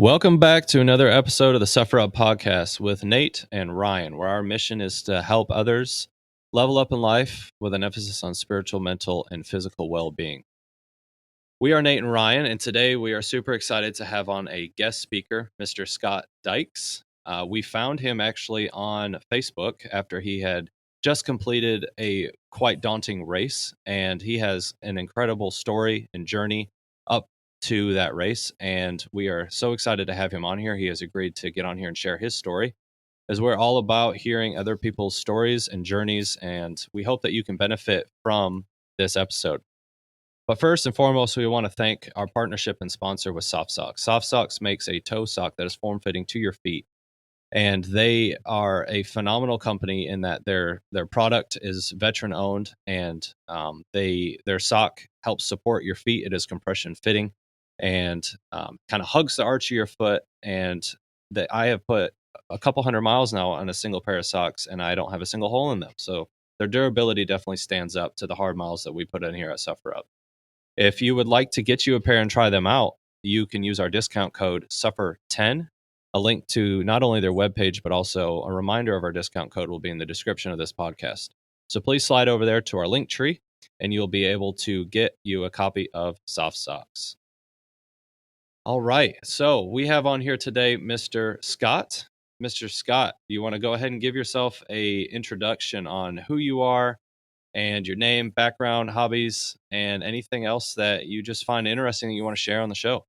Welcome back to another episode of the Suffer Up Podcast with Nate and Ryan, where our mission is to help others level up in life with an emphasis on spiritual, mental, and physical well-being. We are Nate and Ryan, and today we are super excited to have on a guest speaker, Mr. Scott Dykes. We found him actually on Facebook after he had just completed a quite daunting race, and he has an incredible story and journey up to that race, and we are so excited to have him on here. He has agreed to get on here and share his story, as we're all about hearing other people's stories and journeys, and we hope that you can benefit from this episode. But first and foremost, we want to thank our partnership and sponsor with Soft Socks. Soft Socks makes a toe sock that is form-fitting to your feet, and they are a phenomenal company in that their product is veteran owned, and their sock helps support your feet. It is compression fitting and kind of hugs the arch of your foot. And that I have put a couple hundred miles now on a single pair of socks, and I don't have a single hole in them. So their durability definitely stands up to the hard miles that we put in here at Suffer Up. If you would like to get you a pair and try them out, you can use our discount code SUFFER10. A link to not only their webpage, but also a reminder of our discount code will be in the description of this podcast. So please slide over there to our link tree, and you'll be able to get you a copy of Soft Socks. All right. So we have on here today Mr. Scott. Mr. Scott, do you want to go ahead and give yourself a introduction on who you are and your name, background, hobbies, and anything else that you just find interesting that you want to share on the show?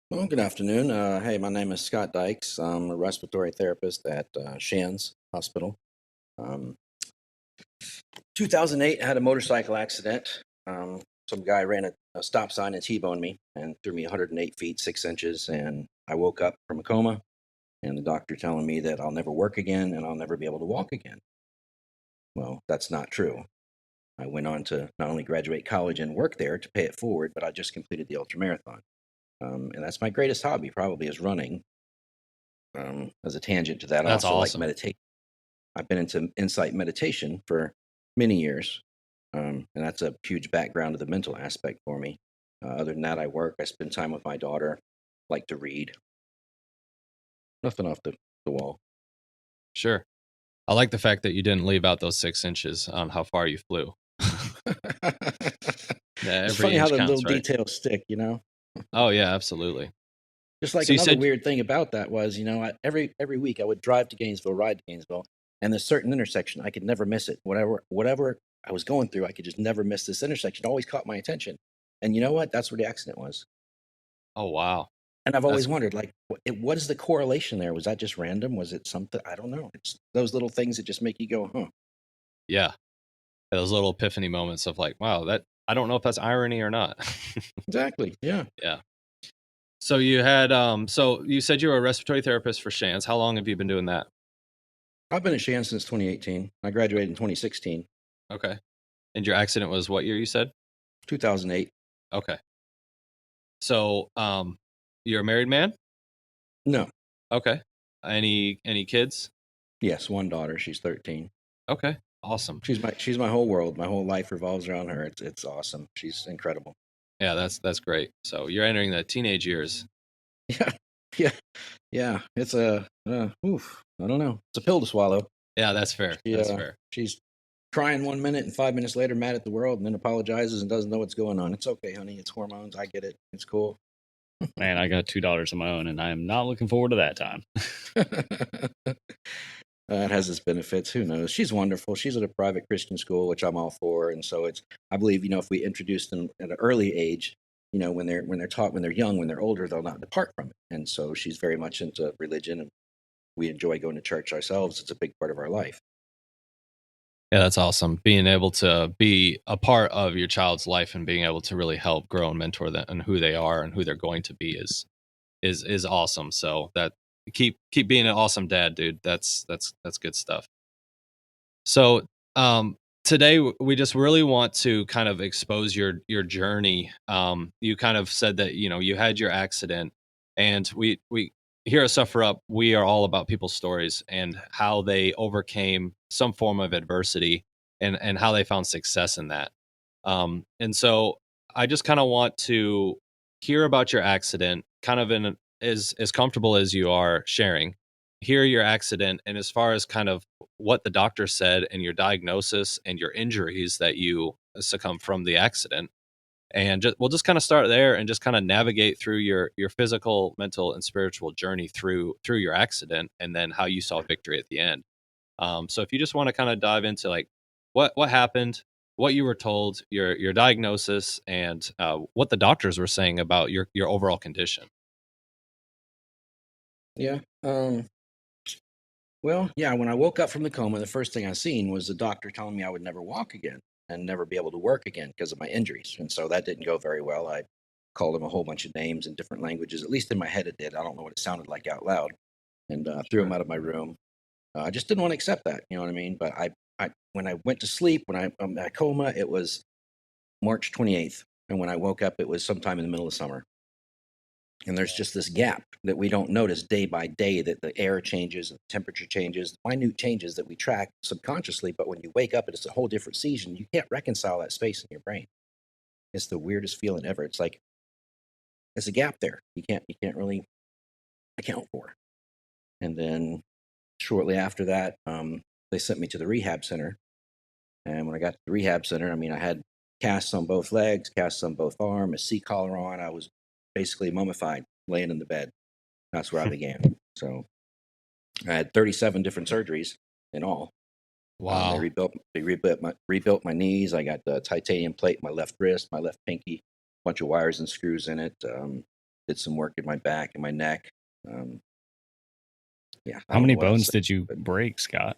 Well, good afternoon. Hey, my name is Scott Dykes. I'm a respiratory therapist at Shands Hospital. 2008, I had a motorcycle accident. Some guy ran a stop sign and T-boned me and threw me 108 feet, 6 inches. And I woke up from a coma, and the doctor telling me that I'll never work again and I'll never be able to walk again. Well, that's not true. I went on to not only graduate college and work there to pay it forward, but I just completed the ultramarathon. And that's my greatest hobby, probably, is running. As a tangent to that, I That's also like awesome. meditation. I've been into insight meditation for many years, and that's a huge background to the mental aspect for me. Other than that, I work, I spend time with my daughter, like to read. Nothing off the wall. Sure. I like the fact that you didn't leave out those 6 inches on how far you flew. It's Every funny how inch the little counts, right? details stick, you know? Oh, yeah, absolutely. Just like So you another said, weird thing about that was, every week I would drive to Gainesville, ride to Gainesville, and this certain intersection, I could never miss it. Whatever I was going through, I could just never miss this intersection. It always caught my attention. And you know what? That's where the accident was. oh, wow. And I've That's always wondered, like, what is the correlation there? Was that just random? Was it something? I don't know. It's those little things that just make you go, huh? Yeah, those little epiphany moments of like, wow, that I don't know if that's irony or not. Exactly. Yeah. Yeah. So you had so you said you were a respiratory therapist for Shands. How long have you been doing that? I've been at Shan since 2018. I graduated in 2016, Okay. And your accident was what year you said? 2008. Okay. So you're a married man? No. Okay. Any kids? Yes, one daughter. She's 13. Okay. Awesome. She's my whole world. My whole life revolves around her. It's awesome. She's incredible. Yeah, that's great. So you're entering the teenage years. Yeah. Yeah. Yeah. It's oof. I don't know. It's a pill to swallow. Yeah, that's fair. That's fair. She's crying 1 minute and 5 minutes later mad at the world and then apologizes and doesn't know what's going on. It's okay, honey. It's hormones. I get it. It's cool. Man, I got $2 of my own, and I am not looking forward to that time. It has its benefits. Who knows? She's wonderful. She's at a private Christian school, which I'm all for. And so I believe, if we introduce them at an early age, when they're taught, when they're young, when they're older, they'll not depart from it. And so she's very much into religion, and we enjoy going to church ourselves. It's a big part of our life. Yeah, that's awesome. Being able to be a part of your child's life and being able to really help grow and mentor them and who they are and who they're going to be is awesome. So that keep being an awesome dad, dude. That's good stuff. So today we just really want to kind of expose your journey. You kind of said that you had your accident, and we here at Suffer Up, we are all about people's stories and how they overcame some form of adversity and how they found success in that. And so I just kind of want to hear about your accident, kind of in as comfortable as you are sharing. Hear your accident, and as far as kind of what the doctor said and your diagnosis and your injuries that you succumb from the accident, and we'll just kind of start there and just kind of navigate through your physical, mental, and spiritual journey through your accident, and then how you saw victory at the end. So if you just want to kind of dive into like what happened, what you were told, your diagnosis, and what the doctors were saying about your overall condition. Yeah. Well, yeah, when I woke up from the coma, the first thing I seen was the doctor telling me I would never walk again and never be able to work again because of my injuries. And so that didn't go very well. I called him a whole bunch of names in different languages. At least in my head it did. I don't know what it sounded like out loud. And threw him Sure. out of my room. I just didn't want to accept that. You know what I mean? But when I went to sleep, when I'm in a coma, it was March 28th. And when I woke up, it was sometime in the middle of summer. And there's just this gap that we don't notice day by day, that the air changes, the temperature changes, minute changes that we track subconsciously. But when you wake up, it's a whole different season. You can't reconcile that space in your brain. It's the weirdest feeling ever. It's like there's a gap there. You can't really account for. And then shortly after that, they sent me to the rehab center. And when I got to the rehab center, I mean, I had casts on both legs, casts on both arms, a C collar on. I was basically mummified, laying in the bed. That's where I began. So I had 37 different surgeries in all. They Wow. rebuilt my knees. I got the titanium plate in my left wrist, my left pinky, a bunch of wires and screws in it. Did some work in my back and my neck. Um, yeah, I How don't many know what else to bones say, did you but break, Scott?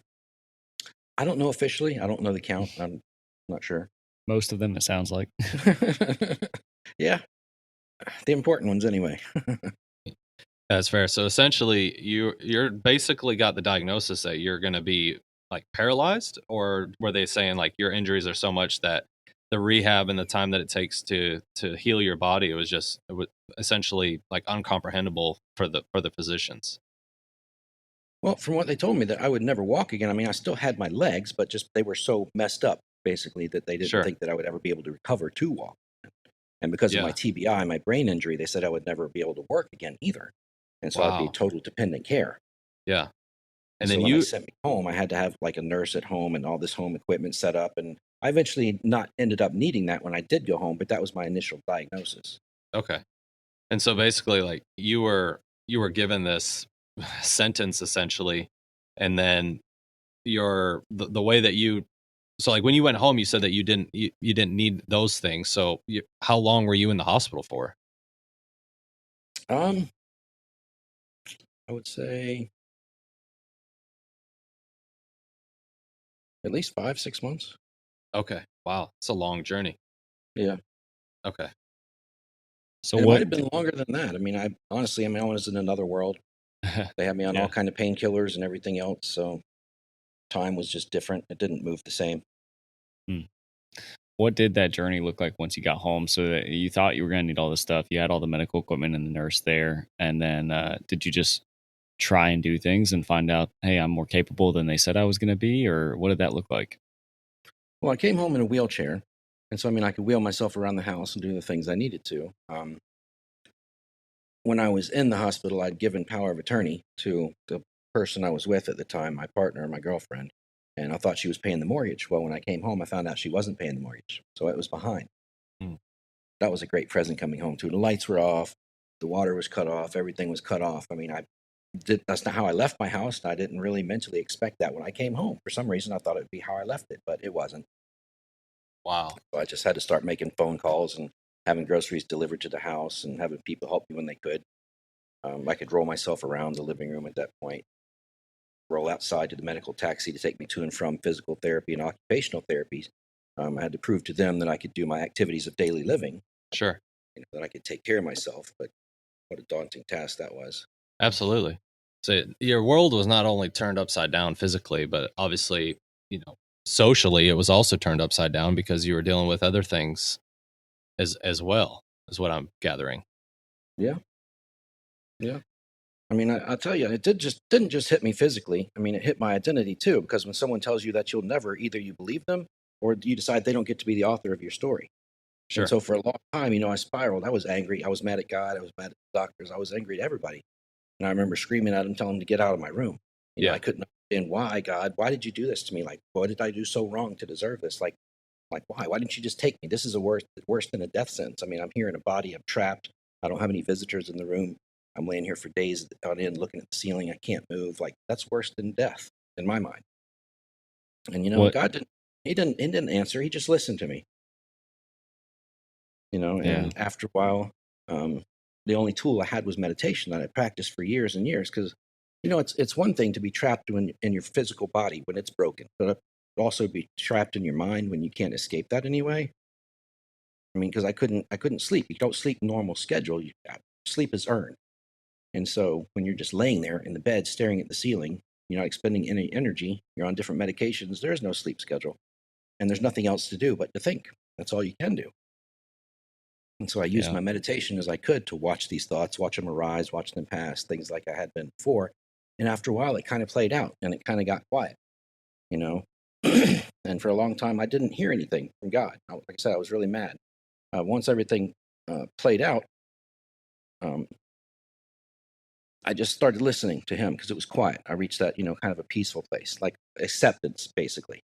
I don't know officially. I don't know the count. I'm not sure. Most of them, it sounds like. Yeah, the important ones anyway. That's fair. So essentially, you're basically got the diagnosis that you're going to be like paralyzed, or were they saying like your injuries are so much that the rehab and the time that it takes to heal your body, it was essentially like uncomprehendable for the physicians. Well, from what they told me, that I would never walk again. I mean, I still had my legs, but just they were so messed up, basically, that they didn't Sure. think that I would ever be able to recover to walk. And because of my Yeah. TBI, my brain injury, they said I would never be able to work again either. And so I'd be Wow. total dependent care. Yeah. And And so then when they you sent me home, I had to have like a nurse at home and all this home equipment set up. And I eventually not ended up needing that when I did go home, but that was my initial diagnosis. okay. And so basically like you were given this sentence essentially, and then the way that you so like when you went home you said that you didn't need those things. So how long were you in the hospital for? Um, I would say at least 5, 6 months. Okay. Wow. It's a long journey. Yeah. Okay. So And it might what? have been longer than that. I mean, I was in another world. They had me on all Yeah. kind of painkillers and everything else, so time was just different. It didn't move the same. Hmm. What did that journey look like once you got home? So that you thought you were going to need all this stuff. You had all the medical equipment and the nurse there. And then did you just try and do things and find out, hey, I'm more capable than they said I was going to be? Or what did that look like? Well, I came home in a wheelchair, and so I mean, I could wheel myself around the house and do the things I needed to. When I was in the hospital, I'd given power of attorney to the person I was with at the time, my partner, my girlfriend, and I thought she was paying the mortgage. Well, when I came home, I found out she wasn't paying the mortgage, so it was behind. Hmm. That was a great present coming home too. The lights were off, the water was cut off, everything was cut off. I mean, that's not how I left my house. And I didn't really mentally expect that when I came home. For some reason, I thought it would be how I left it, but it wasn't. Wow. So I just had to start making phone calls and having groceries delivered to the house and having people help me when they could. I could roll myself around the living room at that point, roll outside to the medical taxi to take me to and from physical therapy and occupational therapies. I had to prove to them that I could do my activities of daily living, Sure. that I could take care of myself. But what a daunting task that was. Absolutely. So your world was not only turned upside down physically, but obviously, socially it was also turned upside down because you were dealing with other things as well, is what I'm gathering. Yeah, yeah. I mean, I'll tell you, didn't just hit me physically. I mean, it hit my identity too. Because when someone tells you that you'll never, either you believe them or you decide they don't get to be the author of your story. Sure. And so for a long time, I spiraled. I was angry. I was mad at God. I was mad at the doctors. I was angry at everybody. And I remember screaming at them, telling them to get out of my room. Yeah. I couldn't understand why, God, why did you do this to me? Like, what did I do so wrong to deserve this? Like why? Why didn't you just take me? This is worse than a death sentence. I mean, I'm here in a body. I'm trapped. I don't have any visitors in the room. I'm laying here for days on end, looking at the ceiling. I can't move. Like, that's worse than death in my mind. And What? God didn't. He didn't answer. He just listened to me. Yeah. And after a while, the only tool I had was meditation that I practiced for years and years. Because it's one thing to be trapped in your physical body when it's broken, but also be trapped in your mind when you can't escape that anyway. I mean, because I couldn't sleep. You don't sleep normal schedule. Sleep is earned, and so when you're just laying there in the bed staring at the ceiling, you're not expending any energy. You're on different medications. There's no sleep schedule, and there's nothing else to do but to think. That's all you can do. And so I used my meditation as I could to watch these thoughts, watch them arise, watch them pass, things like I had been before. And after a while, it kind of played out and it kind of got quiet, you know. And for a long time, I didn't hear anything from God. Like I said, I was really mad. Once everything played out, I just started listening to Him because it was quiet. I reached that, kind of a peaceful place, like acceptance, basically.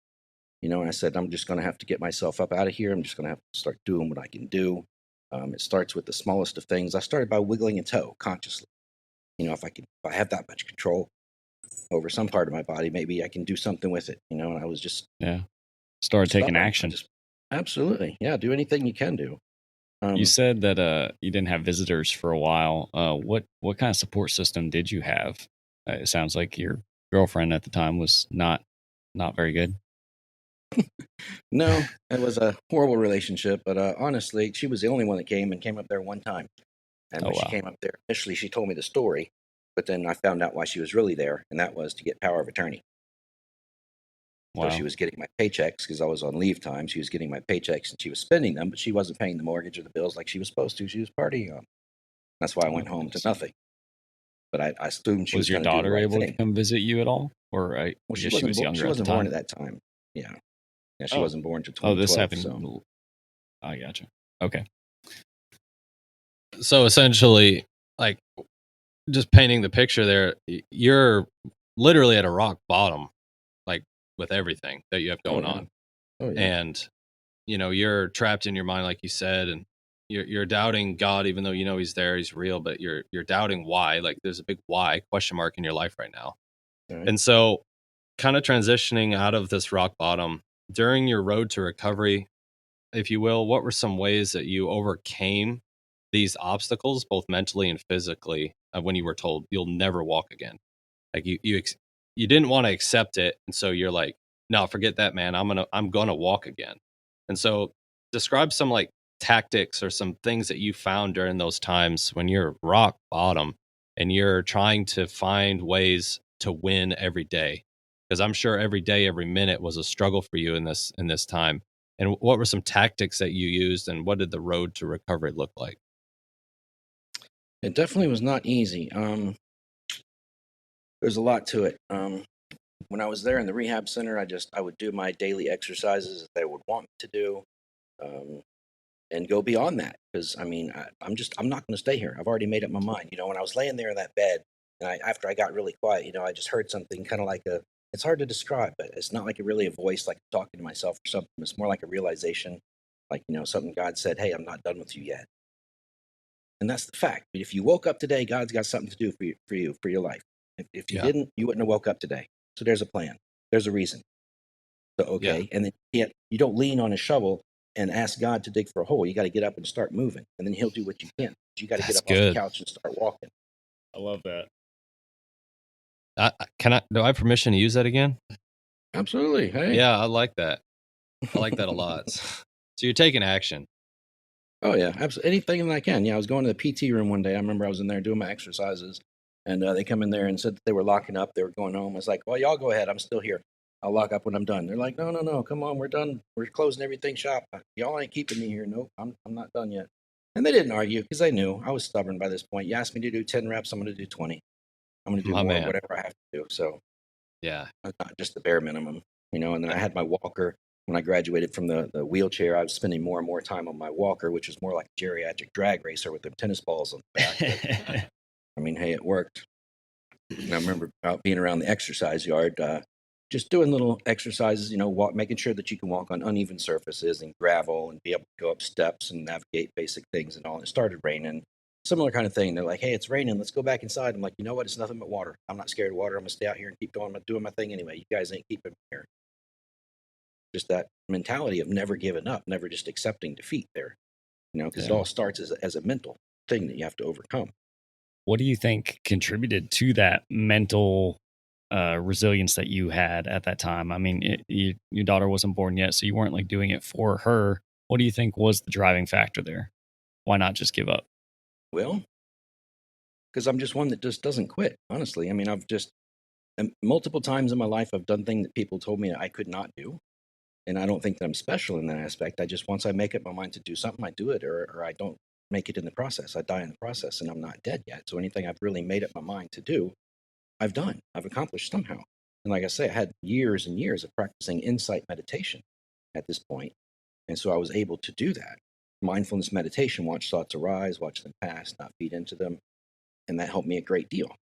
And I said, I'm just going to have to get myself up out of here. I'm just going to have to start doing what I can do. It starts with the smallest of things. I started by wiggling a toe consciously. If I have that much control over some part of my body, maybe I can do something with it. And I was just started taking stubborn. action. Absolutely, yeah. Do anything you can do. You said that you didn't have visitors for a while. What kind of support system did you have? It sounds like your girlfriend at the time was not very good. No, it was a horrible relationship. But honestly, she was the only one that came up there one time. And when she came up there, initially she told me the story, but then I found out why she was really there, and that was to get power of attorney. Wow. So she was getting my paychecks because I was on leave time. She was getting my paychecks and she was spending them, but she wasn't paying the mortgage or the bills like she was supposed to. She was partying on. That's why I went home to nothing. But I assumed she was your going to do the daughter right able to thing. come visit you at all, or I guess she was younger. She wasn't at the born time? at that time. Yeah, she wasn't born until 2012. This happened. So. I gotcha. Okay. So essentially, like, just painting the picture there, you're literally at a rock bottom, like, with everything that you have going on. Oh, yeah. And you're trapped in your mind, like you said, and you're doubting God, even though He's there, He's real, but you're doubting why. Like, there's a big why question mark in your life right now. Right. And so, kind of transitioning out of this rock bottom during your road to recovery, if you will, what were some ways that you overcame these obstacles, both mentally and physically, when you were told you'll never walk again? Like, you didn't want to accept it, and so you're like, no, forget that, man. I'm gonna walk again. And so, describe some, like, tactics or some things that you found during those times when you're rock bottom and you're trying to find ways to win every day, because I'm sure every day, every minute was a struggle for you in this time. And what were some tactics that you used, and what did the road to recovery look like? It definitely was not easy. There's a lot to it. When I was there in the rehab center, I would do my daily exercises that they would want me to do, and go beyond that. Because I'm not going to stay here. I've already made up my mind. When I was laying there in that bed, and after I got really quiet, I just heard something kind of like a. It's hard to describe, but it's not like really a voice, like talking to myself or something. It's more like a realization, like something God said, "Hey, I'm not done with you yet." And that's the fact. But if you woke up today, God's got something to do for your life. If you didn't, you wouldn't have woke up today. So there's a plan. There's a reason. So, okay. And then you don't lean on a shovel and ask God to dig for a hole. You got to get up and start moving, and then He'll do what you can. You got to get up off the couch and start walking. I love that. Do I have permission to use that again? Absolutely. Hey. Yeah, I like that. I like that a lot. So you're taking action. Oh yeah, absolutely. Anything that I can. Yeah, I was going to the PT room one day. I remember I was in there doing my exercises, and they come in there and said that they were locking up. They were going home. I was like, well, y'all go ahead. I'm still here. I'll lock up when I'm done. They're like, no, come on, we're done. We're closing everything shop. Y'all ain't keeping me here. Nope, I'm not done yet. And they didn't argue because they knew I was stubborn by this point. You asked me to do 10 reps, I'm going to do 20. I'm going to do more, whatever I have to do. So yeah, not just the bare minimum, And then I had my walker. when I graduated from the wheelchair, I was spending more and more time on my walker, which was more like a geriatric drag racer with the tennis balls on the back. But, I mean, hey, it worked. And I remember being around the exercise yard, just doing little exercises, making sure that you can walk on uneven surfaces and gravel and be able to go up steps and navigate basic things and all. And it started raining. Similar kind of thing. They're like, hey, it's raining. Let's go back inside. I'm like, you know what? It's nothing but water. I'm not scared of water. I'm going to stay out here and keep going. I'm doing my thing anyway. You guys ain't keeping me here. Just that mentality of never giving up, never just accepting defeat there, because it all starts as a mental thing that you have to overcome. What do you think contributed to that mental resilience that you had at that time? I mean, your daughter wasn't born yet, so you weren't like doing it for her. What do you think was the driving factor there? Why not just give up? Well, because I'm just one that just doesn't quit, honestly. I mean, I've just multiple times in my life, I've done things that people told me that I could not do. And I don't think that I'm special in that aspect. I just, once I make up my mind to do something, I do it, or I don't make it in the process. I die in the process, and I'm not dead yet. So anything I've really made up my mind to do, I've done, I've accomplished somehow. And like I say, I had years and years of practicing insight meditation at this point. And so I was able to do that. Mindfulness meditation, watch thoughts arise, watch them pass, not feed into them. And that helped me a great deal.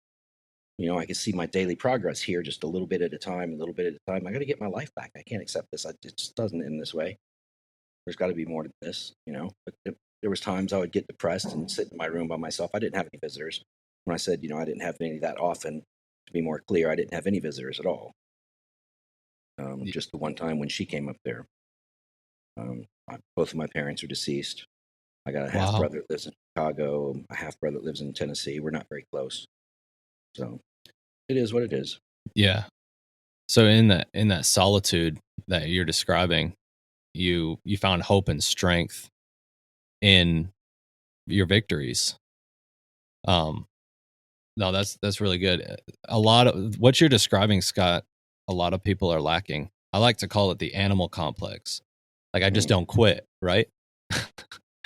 I can see my daily progress here just a little bit at a time, a little bit at a time. I got to get my life back. I can't accept this. It just doesn't end this way. There's got to be more to this, But there was times I would get depressed and sit in my room by myself. I didn't have any visitors. When I said, I didn't have any that often, to be more clear, I didn't have any visitors at all. Just the one time when she came up there. Both of my parents are deceased. I got a half brother that lives in Chicago, a half brother that lives in Tennessee. We're not very close. So it is what it is. Yeah. So in that solitude that you're describing, you found hope and strength in your victories. No, that's really good. A lot of what you're describing, Scott, a lot of people are lacking. I like to call it the animal complex. Like I just don't quit, right?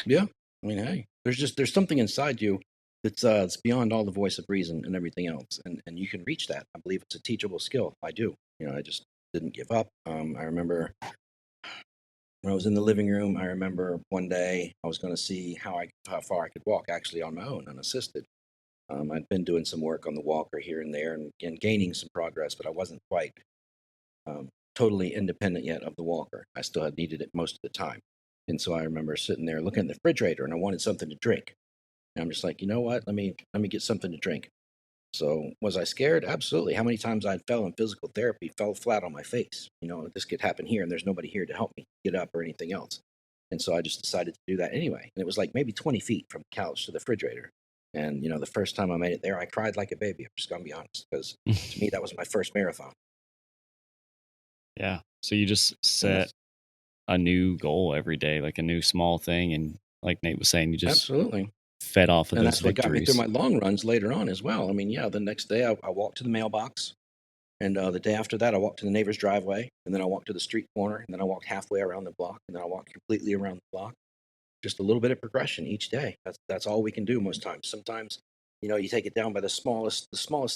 Yeah. I mean, hey, there's something inside you that's it's beyond all the voice of reason and everything else, and you can reach that. I believe it's a teachable skill. I do. I just didn't give up. I remember when I was in the living room. I remember one day I was going to see how far I could walk actually on my own, unassisted. I'd been doing some work on the walker here and there and gaining some progress, but I wasn't quite totally independent yet of the walker. I still had needed it most of the time. And so I remember sitting there looking at the refrigerator, and I wanted something to drink. And I'm just like, you know what? Let me get something to drink. So was I scared? Absolutely. How many times I fell in physical therapy, fell flat on my face? This could happen here, and there's nobody here to help me get up or anything else. And so I just decided to do that anyway. And it was like maybe 20 feet from the couch to the refrigerator. And the first time I made it there, I cried like a baby. I'm just gonna be honest, because to me that was my first marathon. Yeah. So you just set a new goal every day, like a new small thing. And like Nate was saying, you just Absolutely. fed off of And those that's what got me through victories. my long runs later on as well. I mean, yeah, the next day I walked to the mailbox. And the day after that, I walked to the neighbor's driveway. And then I walked to the street corner. And then I walked halfway around the block. And then I walked completely around the block. Just a little bit of progression each day. That's all we can do most times. Sometimes, you take it down by the smallest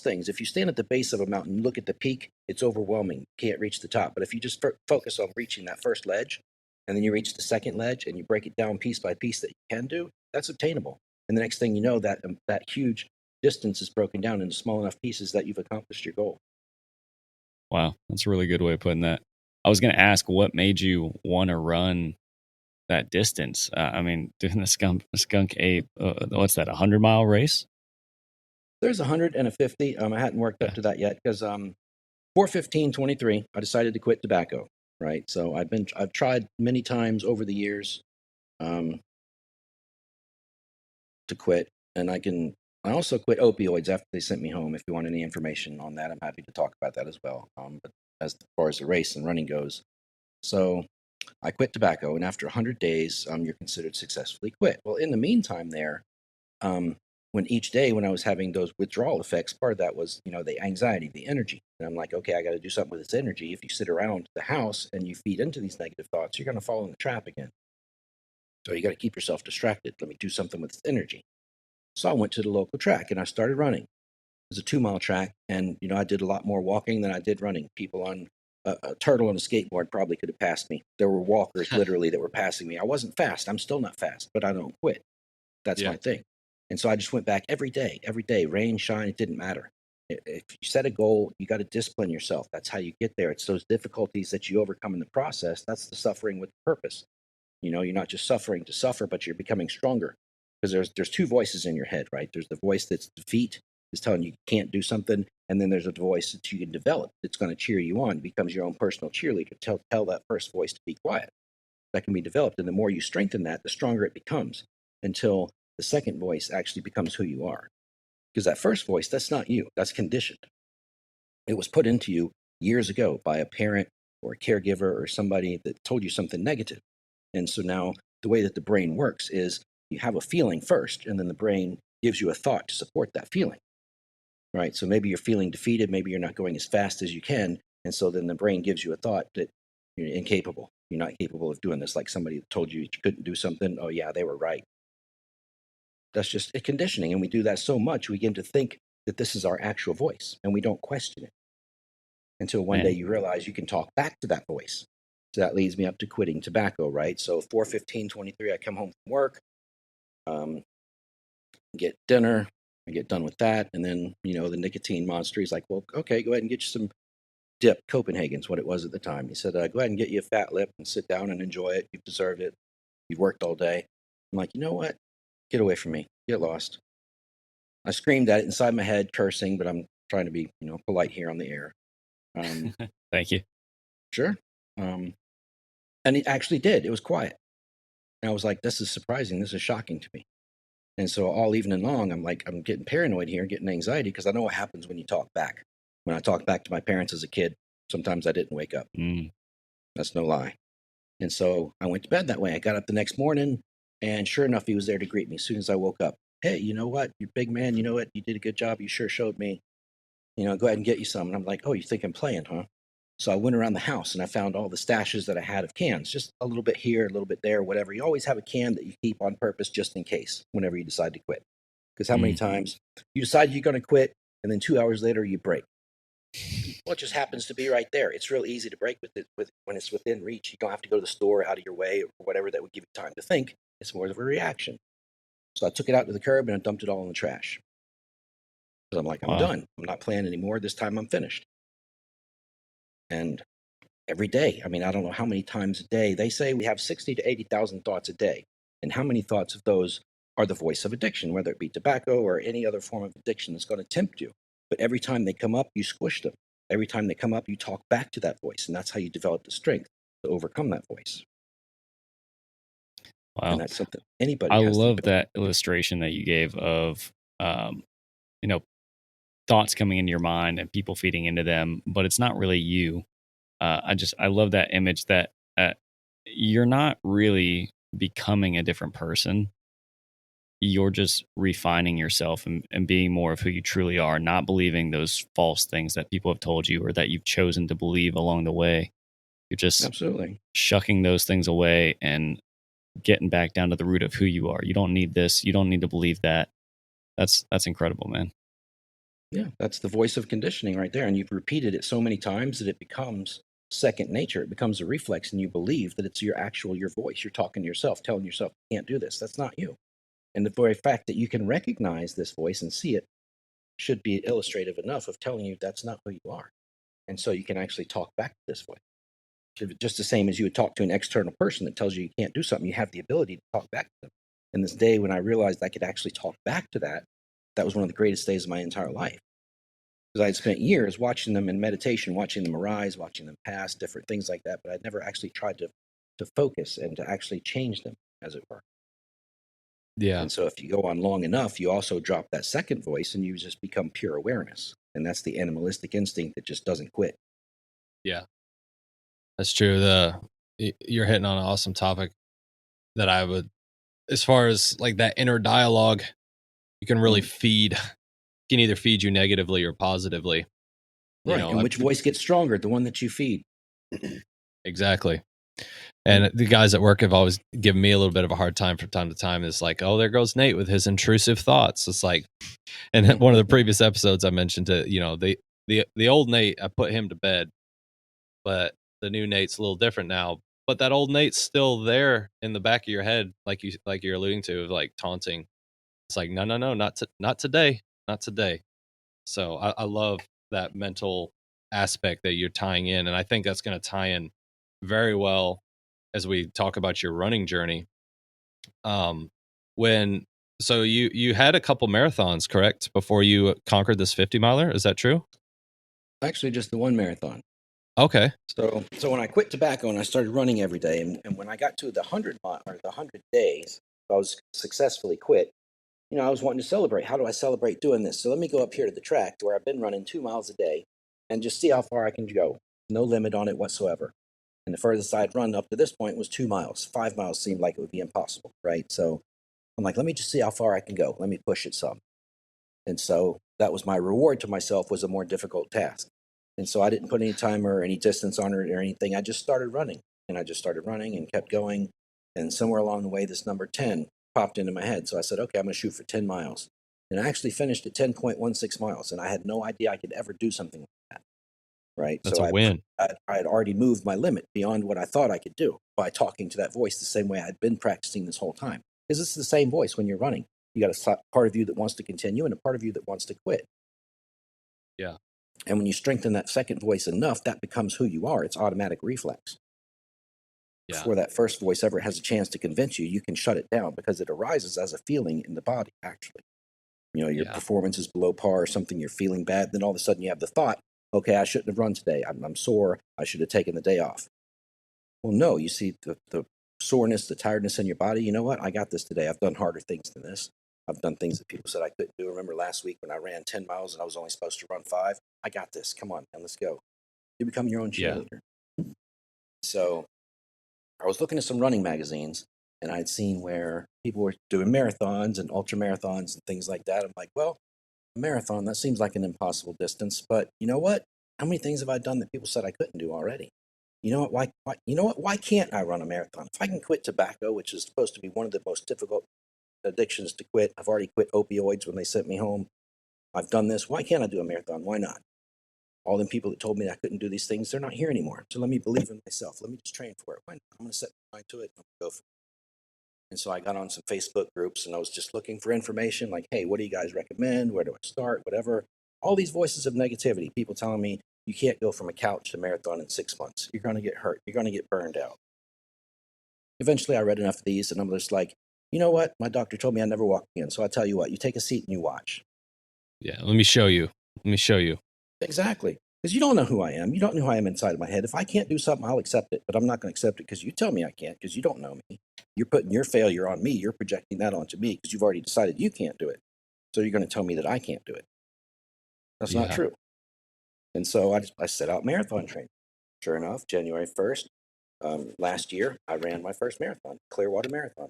things. If you stand at the base of a mountain and look at the peak, it's overwhelming. You can't reach the top. But if you just focus on reaching that first ledge, and then you reach the second ledge, and you break it down piece by piece that you can do, that's obtainable. And the next thing you know, that huge distance is broken down into small enough pieces that you've accomplished your goal. Wow. That's a really good way of putting that. I was going to ask what made you want to run that distance. I mean, doing the skunk ape, what's that? 100-mile race? There's 100 and a 50. I hadn't worked up to that yet because 4/15/23, I decided to quit tobacco. Right, so I've tried many times over the years to quit, and I also quit opioids after they sent me home. If you want any information on that, I'm happy to talk about that as well. But as far as the race and running goes, so I quit tobacco, and after 100 days, you're considered successfully quit. Well, in the meantime, um, each day when I was having those withdrawal effects, part of that was, the anxiety, the energy. And I'm like, okay, I got to do something with this energy. If you sit around the house and you feed into these negative thoughts, you're going to fall in the trap again. So you got to keep yourself distracted. Let me do something with this energy. So I went to the local track and I started running. It was a 2-mile track. And, I did a lot more walking than I did running. People on a turtle on a skateboard probably could have passed me. There were walkers literally that were passing me. I wasn't fast. I'm still not fast, but I don't quit. That's Yeah. my thing. And so I just went back every day, rain, shine, it didn't matter. If you set a goal, you got to discipline yourself. That's how you get there. It's those difficulties that you overcome in the process. That's the suffering with purpose. You're not just suffering to suffer, but you're becoming stronger. Because there's two voices in your head, right? There's the voice that's defeat, is telling you can't do something, and then there's a voice that you can develop that's going to cheer you on, becomes your own personal cheerleader. Tell that first voice to be quiet. That can be developed, and the more you strengthen that, the stronger it becomes, until the second voice actually becomes who you are. Because that first voice, that's not you. That's conditioned. It was put into you years ago by a parent or a caregiver or somebody that told you something negative. And so now the way that the brain works is you have a feeling first, and then the brain gives you a thought to support that feeling. Right? So maybe you're feeling defeated, maybe you're not going as fast as you can. And so then the brain gives you a thought that you're incapable. You're not capable of doing this. Like somebody told you you couldn't do something. Oh, yeah, they were right. That's just a conditioning. And we do that so much, we begin to think that this is our actual voice, and we don't question it until one day you realize you can talk back to that voice. So that leads me up to quitting tobacco, right? So 4/15/23, I come home from work, get dinner, I get done with that, and then the nicotine monster. He's like, "Well, okay, go ahead and get you some dip." Copenhagen's what it was at the time. He said, "Go ahead and get you a fat lip and sit down and enjoy it. You've deserved it. You've worked all day." I'm like, you know what? Get away from me. Get lost. I screamed at it inside my head, cursing, but I'm trying to be polite here on the air. Thank you. Sure. And it actually did. It was quiet. And I was like, this is surprising. This is shocking to me. And so all evening long, I'm getting paranoid here, getting anxiety, because I know what happens when you talk back. When I talked back to my parents as a kid, sometimes I didn't wake up. That's no lie. And so I went to bed that way. I got up the next morning, and sure enough, he was there to greet me as soon as I woke up. "Hey, you know what? You're a big man. You know what? You did a good job. You sure showed me. Go ahead and get you some." And I'm like, "Oh, you think I'm playing, huh?" So I went around the house and I found all the stashes that I had of cans, just a little bit here, a little bit there, whatever. You always have a can that you keep on purpose just in case whenever you decide to quit. Because how many times you decide you're going to quit, and then 2 hours later you break? Well, it just happens to be right there. It's real easy to break when it's within reach. You don't have to go to the store, out of your way, or whatever that would give you time to think. It's more of a reaction. So I took it out to the curb and I dumped it all in the trash. So I'm like, I'm done. I'm not playing anymore. This time I'm finished. And every day, I don't know how many times a day, they say we have 60 to 80,000 thoughts a day. And how many thoughts of those are the voice of addiction, whether it be tobacco or any other form of addiction that's going to tempt you. But every time they come up, you squish them. Every time they come up, you talk back to that voice. And that's how you develop the strength to overcome that voice. Wow. And that's something anybody I has to love do. that illustration that you gave of, thoughts coming into your mind and people feeding into them, but it's not really you. I love that image that you're not really becoming a different person. You're just refining yourself and being more of who you truly are, not believing those false things that people have told you or that you've chosen to believe along the way. You're just Absolutely shucking those things away and getting back down to the root of who you are. You don't need this. You don't need to believe that. That's incredible, man. Yeah, that's the voice of conditioning right there. And you've repeated it so many times that it becomes second nature. It becomes a reflex, and you believe that it's your voice. You're talking to yourself, telling yourself, you can't do this. That's not you. And the very fact that you can recognize this voice and see it should be illustrative enough of telling you that's not who you are. And so you can actually talk back to this voice. Just the same as you would talk to an external person that tells you can't do something, you have the ability to talk back to them. And this day when I realized I could actually talk back to that, that was one of the greatest days of my entire life. Because I had spent years watching them in meditation, watching them arise, watching them pass, different things like that. But I'd never actually tried to focus and to actually change them, as it were. Yeah. And so if you go on long enough, you also drop that second voice and you just become pure awareness. And that's the animalistic instinct that just doesn't quit. Yeah. That's true. You're hitting on an awesome topic that I would, as far as like that inner dialogue, you can really can either feed you negatively or positively. Right. And which voice gets stronger? The one that you feed. Exactly. And the guys at work have always given me a little bit of a hard time from time to time. It's like, oh, there goes Nate with his intrusive thoughts. It's like, and one of the previous episodes I mentioned to, the old Nate, I put him to bed, but the new Nate's a little different now. But that old Nate's still there in the back of your head, like you're alluding to, like taunting. It's like, no, not today, not today. So I love that mental aspect that you're tying in, and I think that's going to tie in very well as we talk about your running journey. When so you had a couple marathons, correct, before you conquered this 50 miler? Is that true? Actually, just the one marathon. Okay. So when I quit tobacco and I started running every day, and when I got to the 100 mile or the 100 days, I was successfully quit. I was wanting to celebrate. How do I celebrate doing this? So let me go up here to the track where I've been running 2 miles a day and just see how far I can go. No limit on it whatsoever. And the furthest I'd run up to this point was 2 miles. 5 miles seemed like it would be impossible, right? So I'm like, let me just see how far I can go. Let me push it some. And so that was my reward to myself, was a more difficult task. And so I didn't put any timer or any distance on it or anything. I just started running, and I just started running and kept going. And somewhere along the way, this number 10 popped into my head. So I said, okay, I'm going to shoot for 10 miles. And I actually finished at 10.16 miles. And I had no idea I could ever do something like that. Right. That's So a win. I had already moved my limit beyond what I thought I could do by talking to that voice the same way I'd been practicing this whole time. Because it's the same voice when you're running. You got a part of you that wants to continue and a part of you that wants to quit. Yeah. And when you strengthen that second voice enough, that becomes who you are. It's automatic reflex. Yeah. Before that first voice ever has a chance to convince you, you can shut it down because it arises as a feeling in the body, actually. Your performance is below par or something, you're feeling bad. Then all of a sudden you have the thought, okay, I shouldn't have run today. I'm sore. I should have taken the day off. Well, no, you see the soreness, the tiredness in your body. You know what? I got this today. I've done harder things than this. I've done things that people said I couldn't do. Remember last week when I ran 10 miles and I was only supposed to run 5? I got this. Come on, man, let's go. You become your own cheerleader. Yeah. So I was looking at some running magazines, and I'd seen where people were doing marathons and ultra marathons and things like that. I'm like, well, a marathon, that seems like an impossible distance. But you know what? How many things have I done that people said I couldn't do already? You know what? Why can't I run a marathon? If I can quit tobacco, which is supposed to be one of the most difficult addictions to quit. I've already quit opioids when they sent me home. I've done this. Why can't I do a marathon? Why not? All them people that told me I couldn't do these things, they're not here anymore. So let me believe in myself. Let me just train for it. Why not? I'm going to set my mind to it. I'm going to go for it. And so I got on some Facebook groups and I was just looking for information like, hey, what do you guys recommend? Where do I start? Whatever. All these voices of negativity, people telling me you can't go from a couch to marathon in 6 months. You're going to get hurt. You're going to get burned out. Eventually, I read enough of these and I'm just like, you know what? My doctor told me I'd never walk again. So I tell you what, you take a seat and you watch. Yeah. Let me show you. Exactly. Because you don't know who I am. You don't know who I am inside of my head. If I can't do something, I'll accept it. But I'm not going to accept it because you tell me I can't, because you don't know me. You're putting your failure on me. You're projecting that onto me because you've already decided you can't do it. So you're going to tell me that I can't do it. That's not true. And so I set out marathon training. Sure enough, January 1st, last year, I ran my first marathon, Clearwater Marathon.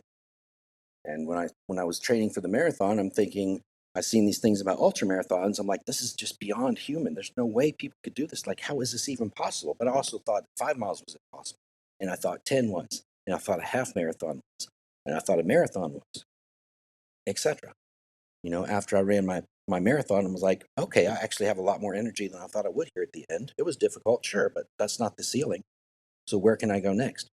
And when I was training for the marathon, I'm thinking, I've seen these things about ultra marathons. I'm like, this is just beyond human. There's no way people could do this. Like, how is this even possible? But I also thought 5 miles was impossible. And I thought 10 was. And I thought a half marathon was. And I thought a marathon was, etc. After I ran my marathon, I was like, okay, I actually have a lot more energy than I thought I would here at the end. It was difficult, sure, but that's not the ceiling. So where can I go next?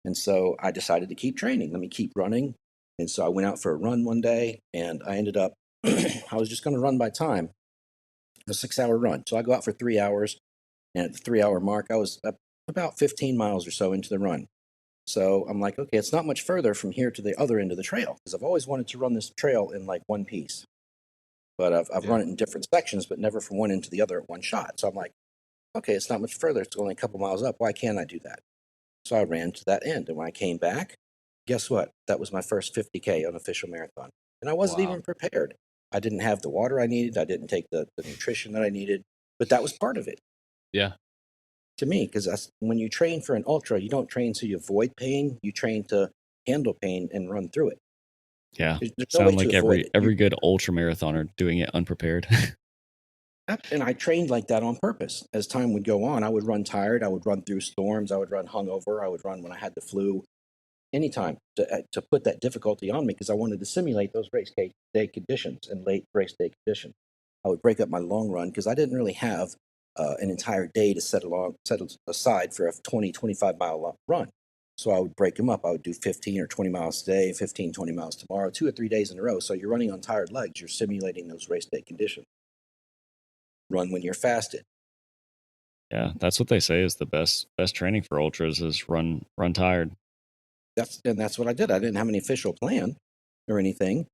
And so I decided to keep training. Let me keep running. And so I went out for a run one day and I ended up, I was just going to run by time, a 6-hour run. So I go out for 3 hours. And at the 3-hour mark, I was about 15 miles or so into the run. So I'm like, okay, it's not much further from here to the other end of the trail because I've always wanted to run this trail in like one piece. But I've run it in different sections, but never from one end to the other at one shot. So I'm like, okay, it's not much further. It's only a couple miles up. Why can't I do that? So I ran to that end. And when I came back, guess what? That was my first 50K unofficial marathon. And I wasn't even prepared. I didn't have the water I needed. I didn't take the nutrition that I needed. But that was part of it. Yeah. To me, because when you train for an ultra, you don't train so you avoid pain. You train to handle pain and run through it. Yeah. There's no Sound way like to every good ultra marathoner doing it unprepared. And I trained like that on purpose. As time would go on, I would run tired. I would run through storms. I would run hungover. I would run when I had the flu. Anytime to put that difficulty on me because I wanted to simulate those race day conditions and late race day conditions. I would break up my long run because I didn't really have an entire day to set aside for a 20, 25 mile run. So I would break them up. I would do 15 or 20 miles today, 15, 20 miles tomorrow, 2 or 3 days in a row. So you're running on tired legs. You're simulating those race day conditions. Run when you're fasted. Yeah, that's what they say is the best training for ultras is run tired. That's what I did. I didn't have any official plan or anything.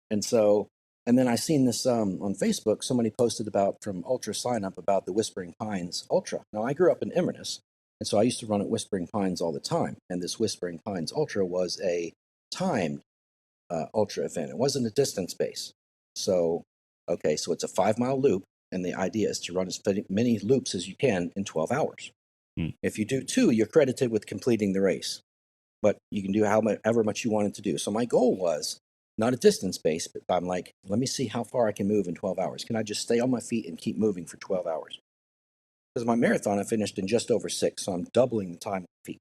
And then I seen this on Facebook. Somebody posted about from Ultra Sign Up about the Whispering Pines Ultra. Now I grew up in Inverness, and so I used to run at Whispering Pines all the time. And this Whispering Pines Ultra was a timed ultra event. It wasn't a distance base. So so it's a 5 mile loop, and the idea is to run as many loops as you can in 12 hours. If you do 2, you're credited with completing the race. But you can do however much you wanted to do. So my goal was not a distance base, but I'm like, let me see how far I can move in 12 hours. Can I just stay on my feet and keep moving for 12 hours? Because my marathon, I finished in just over 6, so I'm doubling the time on feet,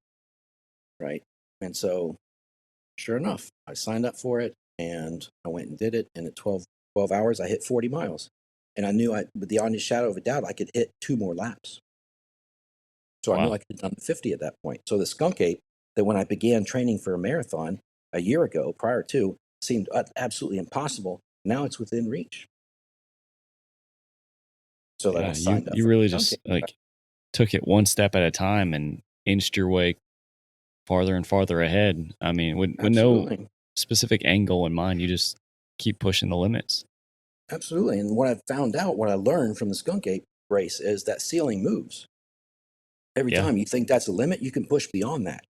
right? And so, sure enough, I signed up for it, and I went and did it, and at 12 hours, I hit 40 miles. And I knew, beyond a shadow of a doubt, I could hit 2 more laps. So I knew I could have done 50 at that point. So the Skunk Ape, that when I began training for a marathon a year ago, prior to, seemed absolutely impossible. Now it's within reach. So then I signed up. You really just took it one step at a time and inched your way farther and farther ahead. I mean, with no specific end goal in mind, you just keep pushing the limits. Absolutely. And what I learned from the Skunk Ape race is that ceiling moves. Every time you think that's a limit, you can push beyond that.